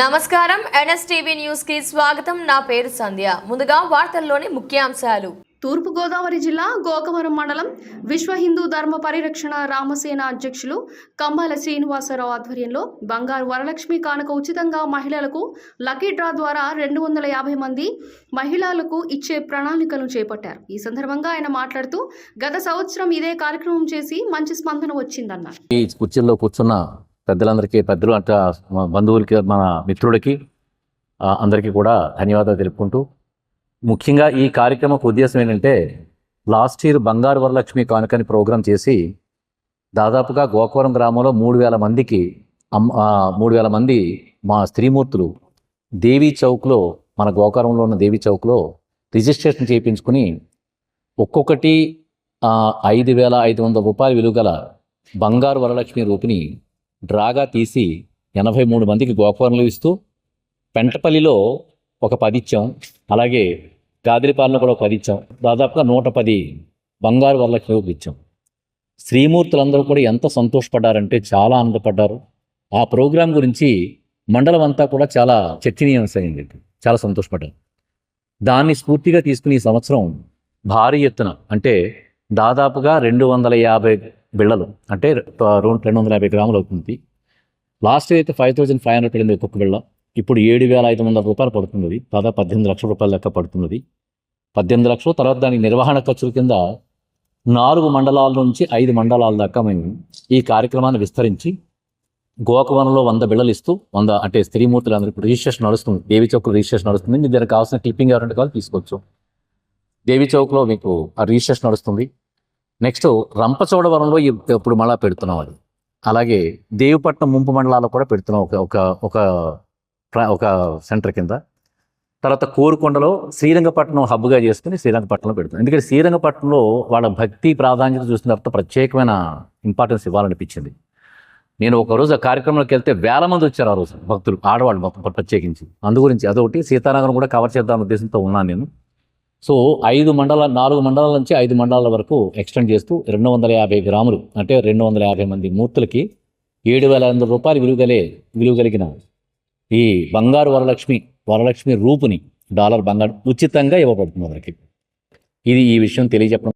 నమస్కారం NSTV news కి స్వాగతం. నా పేరు సంధ్య. ముందుగా వార్తల్లోని ముఖ్యాంశాలు. తూర్పుగోదావరి జిల్లా గోకవరం మండలం విశ్వ హిందూ ధర్మ పరిరక్షణ రామసేన అధ్యక్షులు కంబాల శ్రీనివాసరావు ఆధ్వర్యంలో బంగారు వరలక్ష్మి కానుక ఉచితంగా మహిళలకు లక్కీ డ్రా ద్వారా 250 మంది మహిళలకు ఇచ్చే ప్రణాళికలను చేపట్టారు. ఈ సందర్భంగా ఆయన మాట్లాడుతూ గత సంవత్సరం ఇదే కార్యక్రమం చేసి మంచి స్పందన వచ్చిందన్నారు. ఈ కుర్చీల్లో కూర్చున్న పెద్దలందరికీ, పెద్దలు అంటే బంధువులకి, మన మిత్రులకి అందరికీ కూడా ధన్యవాదాలు తెలుపుకుంటూ, ముఖ్యంగా ఈ కార్యక్రమం ఉద్దేశం ఏంటంటే, లాస్ట్ ఇయర్ బంగారు వరలక్ష్మి కానుకని ప్రోగ్రాం చేసి దాదాపుగా గోకవరం గ్రామంలో 3000 మందికి 3000 మంది మా స్త్రీమూర్తులు దేవీ చౌక్లో, మన గోకవరంలో ఉన్న దేవీ చౌక్లో రిజిస్ట్రేషన్ చేయించుకుని ఒక్కొక్కటి 5500 రూపాయల విలువ గల బంగారు వరలక్ష్మి రూపిని డ్రాగా తీసి 83 మందికి గోకవరంలో ఇస్తూ, పెంటపల్లిలో ఒక 10 ఇచ్చాం, అలాగే గాదిరిపాలెంలో కూడా 10 ఇచ్చాం. దాదాపుగా 110 బంగారు వరలక్ష్మి రూపులు ఇచ్చాం. శ్రీమూర్తులందరూ కూడా ఎంత సంతోషపడ్డారంటే చాలా ఆనందపడ్డారు. ఆ ప్రోగ్రాం గురించి మండలం అంతా కూడా చాలా చర్చనీయాంశమైంది, చాలా సంతోషపడ్డారు. దాన్ని స్ఫూర్తిగా తీసుకుని ఈ సంవత్సరం భారీ ఎత్తున, అంటే దాదాపుగా 250 బిళ్ళలు, అంటే 250 గ్రాములు అవుతుంది. లాస్ట్ ఇయర్ అయితే 5500 పడింది ఒక్కొక్క బిళ్ళ. ఇప్పుడు 7500 రూపాయలు పడుతున్నది. దాదాపు 18 లక్షల రూపాయల లెక్క పడుతున్నది. 18 లక్షలు. తర్వాత దానికి నిర్వహణ ఖర్చుల కింద 4 మండలాల నుంచి 5 మండలాల దాకా మేము ఈ కార్యక్రమాన్ని విస్తరించి గోకవనంలో 100 బిళ్ళలు ఇస్తూ, 100 అంటే స్త్రీమూర్తులు అందరూ రిజిస్ట్రేషన్ నడుస్తుంది. దేవి చౌక్లో రిజిస్ట్రేషన్ నడుస్తుంది. మీకు దానికి కావాల్సిన క్లిప్పింగ్ ఎవరంటే కావాలి తీసుకోవచ్చు. దేవి చౌక్లో మీకు ఆ రిజిస్ట్రేషన్ నడుస్తుంది. నెక్స్ట్ రంపచోడవరంలో ఇప్పుడు మళ్ళా పెడుతున్నాం అది. అలాగే దేవిపట్నం ముంపు మండలాల్లో కూడా పెడుతున్నాం ఒక సెంటర్ కింద. తర్వాత కోరుకొండలో శ్రీరంగపట్నం హబ్గా చేసుకుని శ్రీరంగపట్నంలో పెడుతున్నాం. ఎందుకంటే శ్రీరంగపట్నంలో వాళ్ళ భక్తి ప్రాధాన్యత చూసిన తర్వాత ప్రత్యేకమైన ఇంపార్టెన్స్ ఇవ్వాలనిపించింది. నేను ఒకరోజు ఆ కార్యక్రమంలోకి వెళ్తే 1000 మంది వచ్చారు ఆ రోజు, భక్తులు, ఆడవాళ్ళు మొత్తం ప్రత్యేకించి. అందుగురించి అదొకటి సీతానగరం కూడా కవర్ చేద్దామనే ఉద్దేశంతో ఉన్నాను నేను. సో 4 మండలాల నుంచి 5 మండలాల వరకు ఎక్స్టెండ్ చేస్తూ 250 గ్రాములు, అంటే 250 మంది మూర్తులకి 7500 రూపాయలు విలువ కలిగిన ఈ బంగారు వరలక్ష్మి రూపుని $1 బంగారు ఉచితంగా ఇవ్వబడుతుంది వారికి. ఇది ఈ విషయం తెలియజెప్పడం